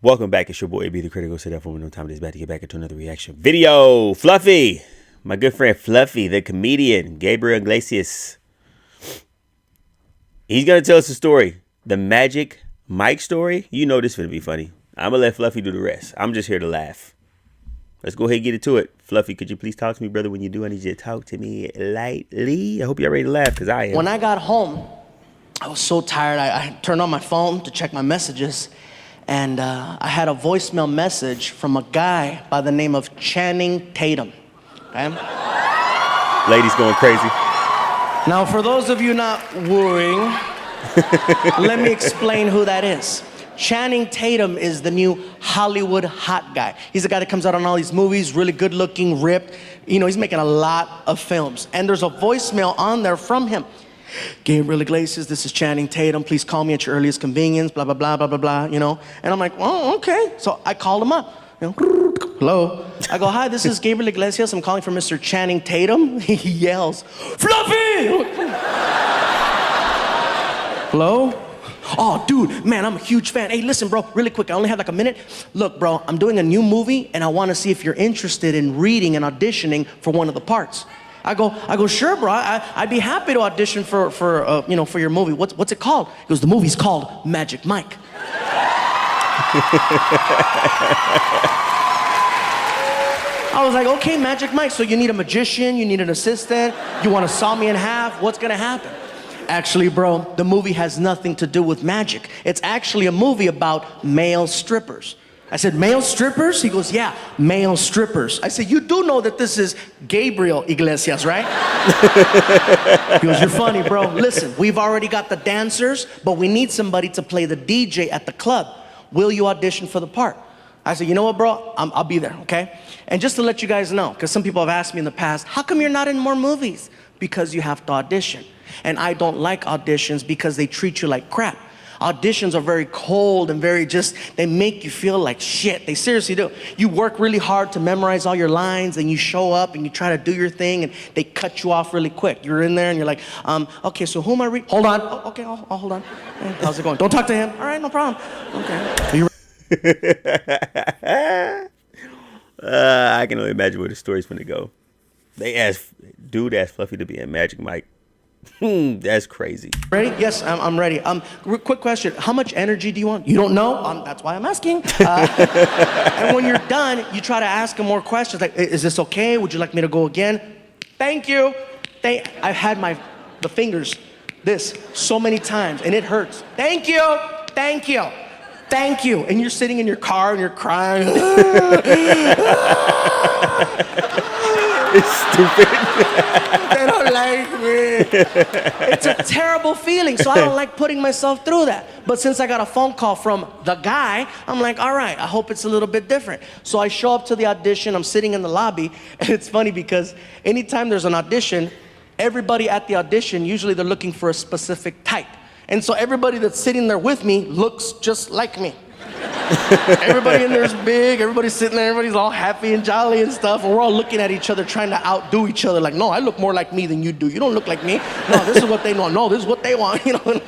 Welcome back. It's your boy, AB the Critical. Sit up for no time. It is back to get back into another reaction video. Fluffy, my good friend Fluffy, the comedian, Gabriel Iglesias. He's going to tell us a story. The Magic Mike story. You know this is going to be funny. I'm going to let Fluffy do the rest. I'm just here to laugh. Let's go ahead and get into it. Fluffy, could you please talk to me, brother? When you do, I need you to talk to me lightly. I hope you're ready to laugh, because I am. When I got home, I was so tired. I turned on my phone to check my messages, and I had a voicemail message from a guy by the name of Channing Tatum. Okay? Ladies going crazy. Now, for those of you not wooing, let me explain who that is. Channing Tatum is the new Hollywood hot guy. He's the guy that comes out on all these movies, really good looking, ripped. You know, he's making a lot of films. And there's a voicemail on there from him. Gabriel Iglesias, this is Channing Tatum. Please call me at your earliest convenience, blah, blah, blah, blah, blah, blah, you know. And I'm like, oh, okay. So I called him up. You know, hello. I go, hi, this is Gabriel Iglesias. I'm calling for Mr. Channing Tatum. He yells, Fluffy! Hello? Oh, dude, man, I'm a huge fan. Hey, listen, bro, really quick, I only have like a minute. Look, bro, I'm doing a new movie, and I want to see if you're interested in reading and auditioning for one of the parts. I go, sure, bro. I'd be happy to audition for your movie. What's it called? He goes, the movie's called Magic Mike. I was like, okay, Magic Mike. So you need a magician, you need an assistant, you want to saw me in half. What's gonna happen? Actually, bro, the movie has nothing to do with magic. It's actually a movie about male strippers. I said, male strippers? He goes, yeah, male strippers. I said, you do know that this is Gabriel Iglesias, right? He goes, you're funny, bro. Listen, we've already got the dancers, but we need somebody to play the DJ at the club. Will you audition for the part? I said, you know what, bro? I'll be there, okay? And just to let you guys know, because some people have asked me in the past, how come you're not in more movies? Because you have to audition. And I don't like auditions because they treat you like crap. Auditions are very cold and they make you feel like shit. They seriously do. You work really hard to memorize all your lines, and you show up and you try to do your thing, and they cut you off really quick. You're in there and you're like, okay, so who am I reading? Hold on. Oh, okay, I'll hold on. Hey, how's it going? Don't talk to him. All right, no problem. Okay. I can only imagine where the story's going to go. Dude asked Fluffy to be in Magic Mike. That's crazy. Ready? Yes, I'm ready. Quick question. How much energy do you want? You don't know? That's why I'm asking. And when you're done, you try to ask him more questions. Like, is this okay? Would you like me to go again? Thank you. I've had the fingers this so many times, and it hurts. Thank you. Thank you. Thank you. And you're sitting in your car and you're crying. It's stupid. They don't like me. It's a terrible feeling, so I don't like putting myself through that. But since I got a phone call from the guy, I'm like, all right, I hope it's a little bit different. So I show up to the audition. I'm sitting in the lobby, and it's funny because anytime there's an audition, everybody at the audition, usually they're looking for a specific type. And so everybody that's sitting there with me looks just like me. Everybody in there's big, everybody's sitting there, everybody's all happy and jolly and stuff, and we're all looking at each other trying to outdo each other, like, no, I look more like me than you do. You don't look like me. No, this is what they want. No, this is what they want, you know.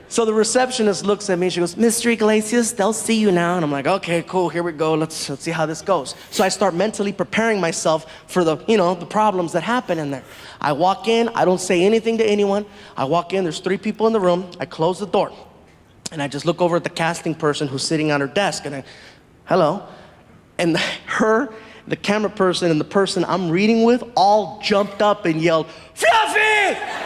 So the receptionist looks at me, she goes, Mr. Iglesias, they'll see you now. And I'm like, okay, cool, here we go, let's see how this goes. So I start mentally preparing myself for the problems that happen in there. I walk in, I don't say anything to anyone. I walk in, there's 3 people in the room, I close the door. And I just look over at the casting person who's sitting on her desk, and hello. And the camera person and the person I'm reading with all jumped up and yelled, Fluffy!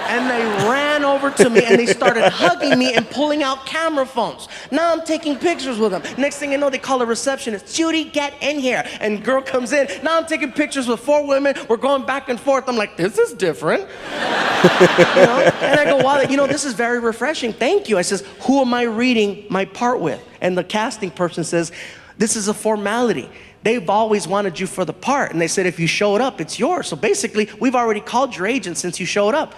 And they ran over to me and they started hugging me and pulling out camera phones. Now I'm taking pictures with them. Next thing you know, they call a receptionist, Judy, get in here. And girl comes in. Now I'm taking pictures with 4 women. We're going back and forth. I'm like, this is different. And I go, wow, this is very refreshing. Thank you. I says, who am I reading my part with? And the casting person says, this is a formality. They've always wanted you for the part. And they said, if you showed up, it's yours. So basically, we've already called your agent since you showed up.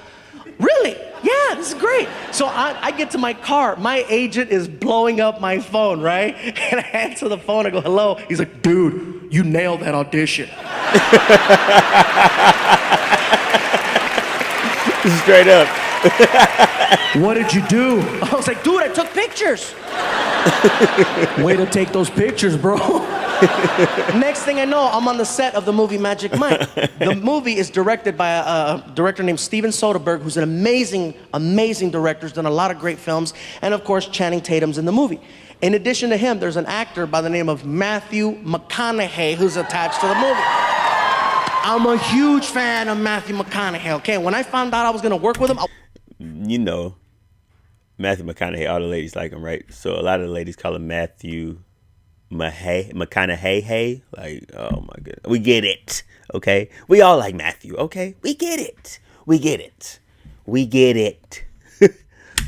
Really? Yeah, this is great. So I get to my car. My agent is blowing up my phone, right? And I answer the phone. I go, hello. He's like, dude, you nailed that audition. Straight up. What did you do? I was like, dude, I took pictures. Way to take those pictures, bro. Next thing I know, I'm on the set of the movie Magic Mike. The movie is directed by a director named Steven Soderbergh, who's an amazing, amazing director. He's done a lot of great films. And of course, Channing Tatum's in the movie. In addition to him, there's an actor by the name of Matthew McConaughey who's attached to the movie. I'm a huge fan of Matthew McConaughey, okay? When I found out I was gonna work with him, You know, Matthew McConaughey, all the ladies like him, right? So a lot of the ladies call him Matthew McConaughey. Like, oh my goodness. We get it, okay? We all like Matthew, okay? We get it. We get it. We get it.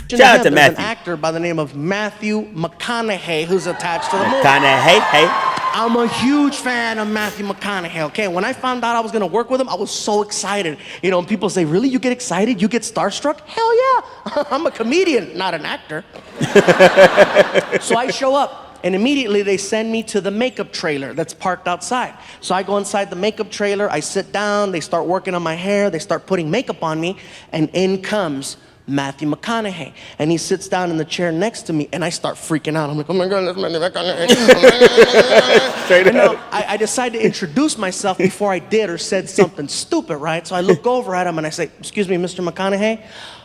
Shout out to Matthew. There's an actor by the name of Matthew McConaughey who's attached to the movie. McConaughey, hey. I'm a huge fan of Matthew McConaughey, okay? When I found out I was gonna work with him, I was so excited. You know, and people say, really, you get excited? You get starstruck? Hell yeah, I'm a comedian, not an actor. So I show up, and immediately they send me to the makeup trailer that's parked outside. So I go inside the makeup trailer, I sit down, they start working on my hair, they start putting makeup on me, and in comes Matthew McConaughey. And he sits down in the chair next to me, and I start freaking out. I'm like, oh my God, that's Matthew McConaughey. And now, I decided to introduce myself before I did or said something stupid, right? So I look over at him and I say, excuse me, Mr. McConaughey,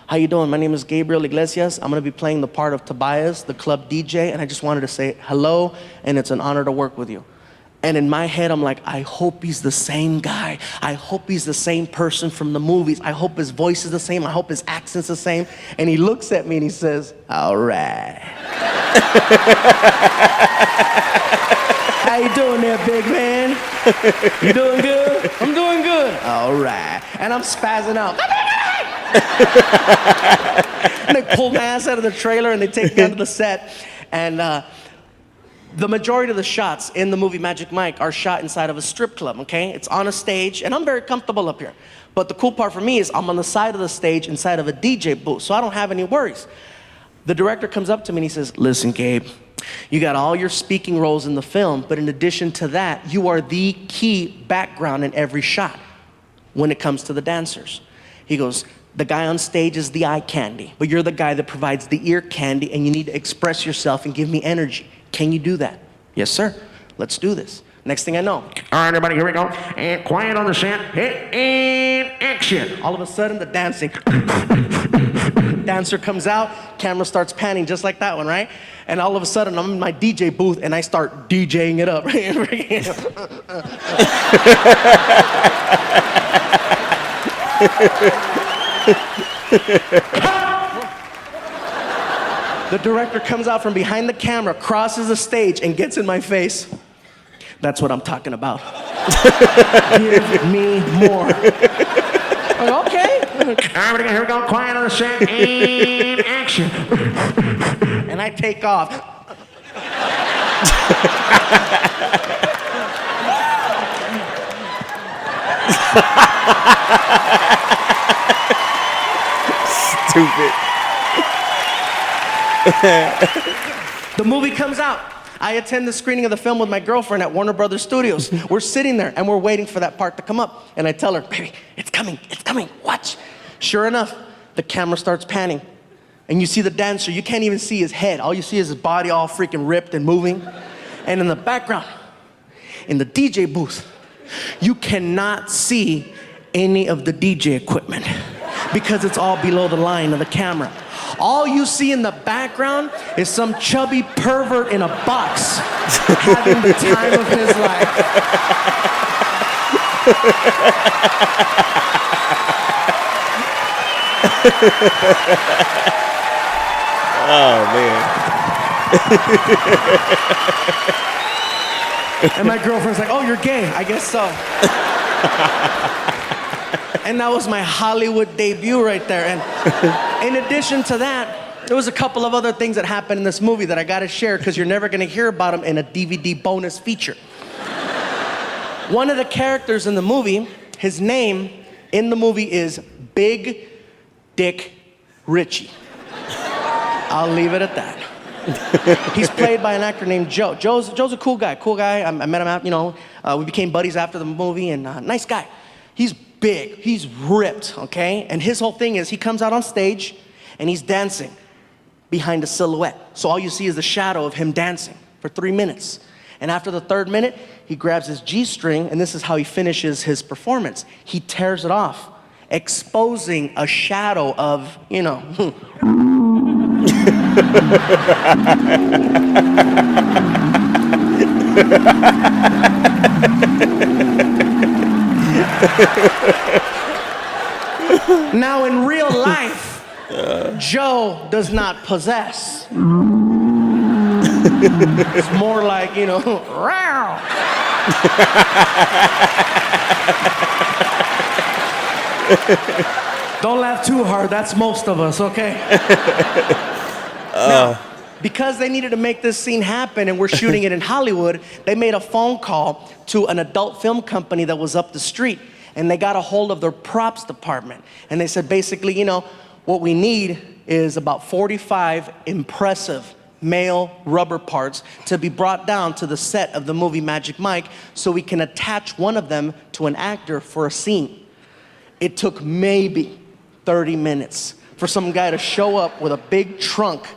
how you doing? My name is Gabriel Iglesias. I'm gonna be playing the part of Tobias, the club DJ, and I just wanted to say hello, and it's an honor to work with you. And in my head, I'm like, I hope he's the same guy. I hope he's the same person from the movies. I hope his voice is the same. I hope his accent's the same. And he looks at me and he says, all right. How you doing there, big man? You doing good? I'm doing good. All right. And I'm spazzing out. And they pull my ass out of the trailer and they take me onto the set. And the majority of the shots in the movie Magic Mike are shot inside of a strip club, okay? It's on a stage, and I'm very comfortable up here. But the cool part for me is I'm on the side of the stage inside of a DJ booth, so I don't have any worries. The director comes up to me and he says, listen, Gabe, you got all your speaking roles in the film, but in addition to that, you are the key background in every shot when it comes to the dancers. He goes, the guy on stage is the eye candy, but you're the guy that provides the ear candy, and you need to express yourself and give me energy. Can you do that? Yes, sir. Let's do this. Next thing I know, all right, everybody, here we go. And quiet on the set. And action. All of a sudden, the dancing. Dancer comes out, camera starts panning just like that one, right? And all of a sudden, I'm in my DJ booth and I start DJing it up. The director comes out from behind the camera, crosses the stage, and gets in my face. That's what I'm talking about. Give me more. Like, okay. All right, here we go. Quiet on the set. And action. And I take off. Stupid. The movie comes out. I attend the screening of the film with my girlfriend at Warner Brothers Studios. We're sitting there and we're waiting for that part to come up. And I tell her, baby, it's coming, watch. Sure enough, the camera starts panning. And you see the dancer, you can't even see his head. All you see is his body all freaking ripped and moving. And in the background, in the DJ booth, you cannot see any of the DJ equipment because it's all below the line of the camera. All you see in the background is some chubby pervert in a box having the time of his life. Oh, man. And my girlfriend's like, oh, you're gay. I guess so. And that was my Hollywood debut right there. And in addition to that, there was a couple of other things that happened in this movie that I gotta share because you're never gonna hear about them in a DVD bonus feature. One of the characters in the movie, his name in the movie is Big Dick Richie. I'll leave it at that. He's played by an actor named Joe. Joe's a cool guy. I met him out, we became buddies after the movie, and nice guy. He's big, he's ripped, okay? And his whole thing is he comes out on stage and he's dancing behind a silhouette. So all you see is the shadow of him dancing for 3 minutes. And after the 3rd minute, he grabs his G-string, and this is how he finishes his performance. He tears it off, exposing a shadow of, you know. Now in real life, Joe does not possess. It's more like, you know, row. Don't laugh too hard, that's most of us, okay? Now, because they needed to make this scene happen and we're shooting it in Hollywood, they made a phone call to an adult film company that was up the street, and they got a hold of their props department. And they said, basically, you know, what we need is about 45 impressive male rubber parts to be brought down to the set of the movie Magic Mike so we can attach one of them to an actor for a scene. It took maybe 30 minutes for some guy to show up with a big trunk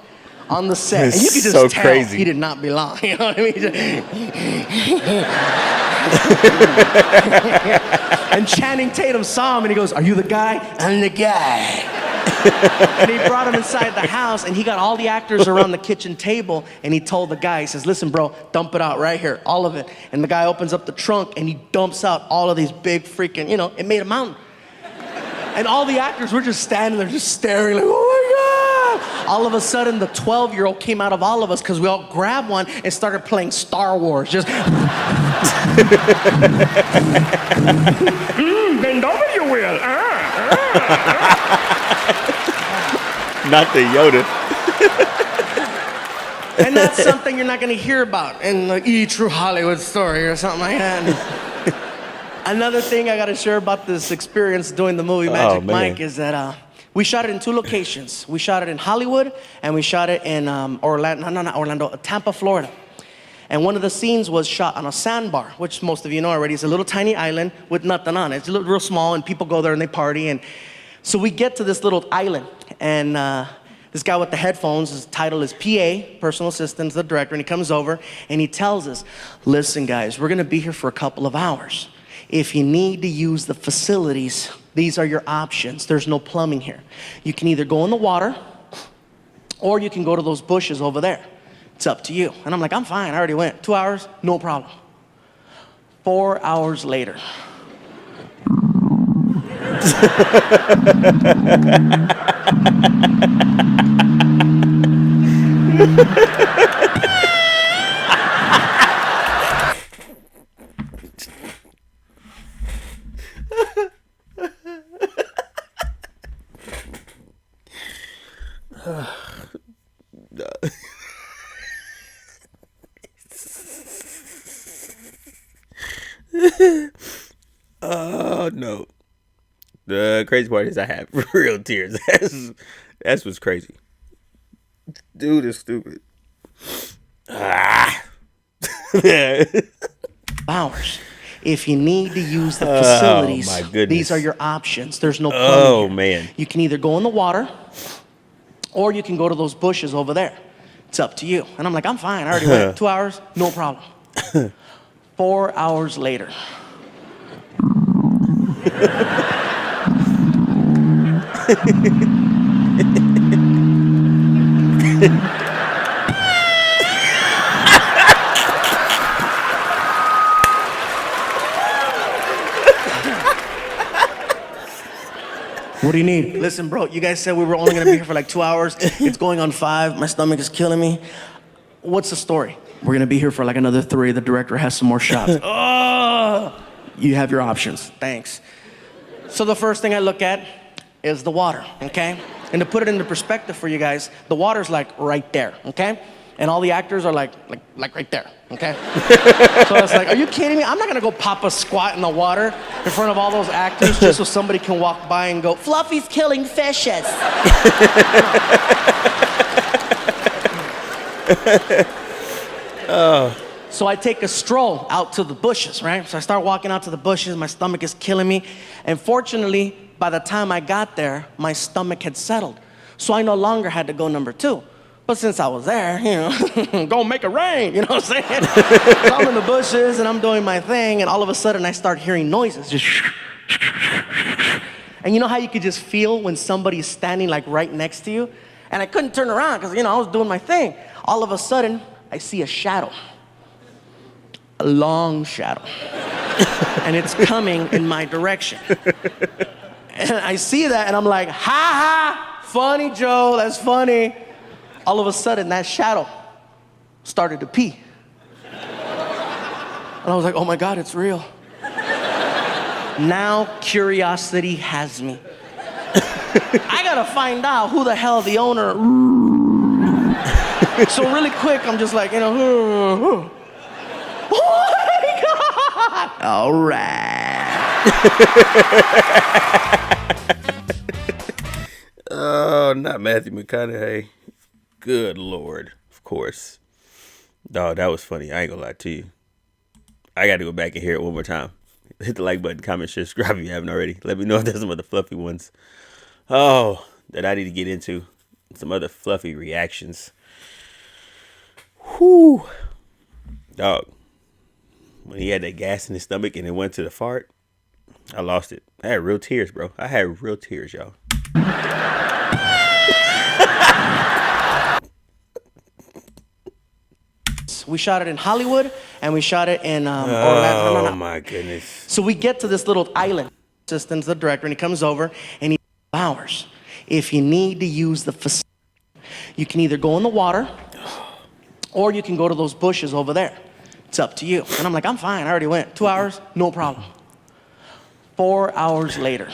on the set. And you could just tell crazy. He did not belong, you know what I mean? And Channing Tatum saw him and he goes, "Are you the guy?" "I'm the guy." And he brought him inside the house and he got all the actors around the kitchen table and he told the guy, he says, "Listen, bro, dump it out right here, all of it." And the guy opens up the trunk and he dumps out all of these big freaking, you know, it made a mountain. And all the actors were just standing there just staring like, "Oh my God." All of a sudden the 12-year-old came out of all of us because we all grabbed one and started playing Star Wars. Just bend over, you will. Not the Yoda. And that's something you're not going to hear about in the true Hollywood story or something like that. Another thing I got to share about this experience doing the movie Magic Mike is that we shot it in 2 locations. We shot it in Hollywood and we shot it in Tampa, Florida. And one of the scenes was shot on a sandbar, which most of you know already is a little tiny island with nothing on it. It's real small and people go there and they party. And so we get to this little island and this guy with the headphones, his title is PA, personal assistant to the director, and he comes over and he tells us, "Listen guys, we're gonna be here for a couple of hours. If you need to use the facilities, these are your options. There's no plumbing here. You can either go in the water or you can go to those bushes over there. It's up to you." And I'm like, "I'm fine, I already went. 2 hours, no problem." 4 hours later. Oh no. The crazy part is I have real tears. That's what's crazy. Dude is stupid. Hours. If you need to use the facilities, my goodness. these are your options. There's no plumbing here. Man. You can either go in the water or you can go to those bushes over there. It's up to you. And I'm like, "I'm fine, I already went. 2 hours, no problem." 4 hours later. "What do you need?" "Listen, bro, you guys said we were only gonna be here for like 2 hours. It's going on 5. My stomach is killing me. What's the story?" "We're gonna be here for like another 3. The director has some more shots." "Oh, you have your options. Thanks." So the first thing I look at is the water, okay? And to put it into perspective for you guys, the water's like right there, okay? And all the actors are like right there, okay? So it's like, are you kidding me? I'm not gonna go pop a squat in the water in front of all those actors just so somebody can walk by and go, "Fluffy's killing fishes." So I take a stroll out to the bushes, right? So I start walking out to the bushes. My stomach is killing me. And fortunately, by the time I got there, my stomach had settled. So I no longer had to go number 2. But since I was there, go make it rain, you know what I'm saying? So I'm in the bushes and I'm doing my thing, and all of a sudden I start hearing noises, just and you know how you could just feel when somebody's standing like right next to you? And I couldn't turn around because, I was doing my thing. All of a sudden, I see a shadow, a long shadow, and it's coming in my direction. And I see that and I'm like, ha ha, funny, Joe, that's funny. All of a sudden, that shadow started to pee. And I was like, oh my God, it's real. Now curiosity has me. I gotta find out who the hell the owner. So really quick, I'm just like, oh my God. All right. Oh, not Matthew McConaughey. Good Lord. Of course. Dog, that was funny. I ain't gonna lie to you. I got to go back and hear it one more time. Hit the like button, comment, share, subscribe if you haven't already. Let me know if there's some other fluffy ones. Oh, that I need to get into. Some other fluffy reactions. Whew. Dog. When he had that gas in his stomach and it went to the fart, I lost it. I had real tears, bro. I had real tears, y'all. We shot it in Hollywood, and we shot it in Orlando. Oh, my goodness. So we get to this little island. Assistant's the director, and he comes over, and he hours. If you need to use the facility, you can either go in the water, or you can go to those bushes over there. It's up to you. And I'm like, I'm fine. I already went. 2 hours, no problem. 4 hours later.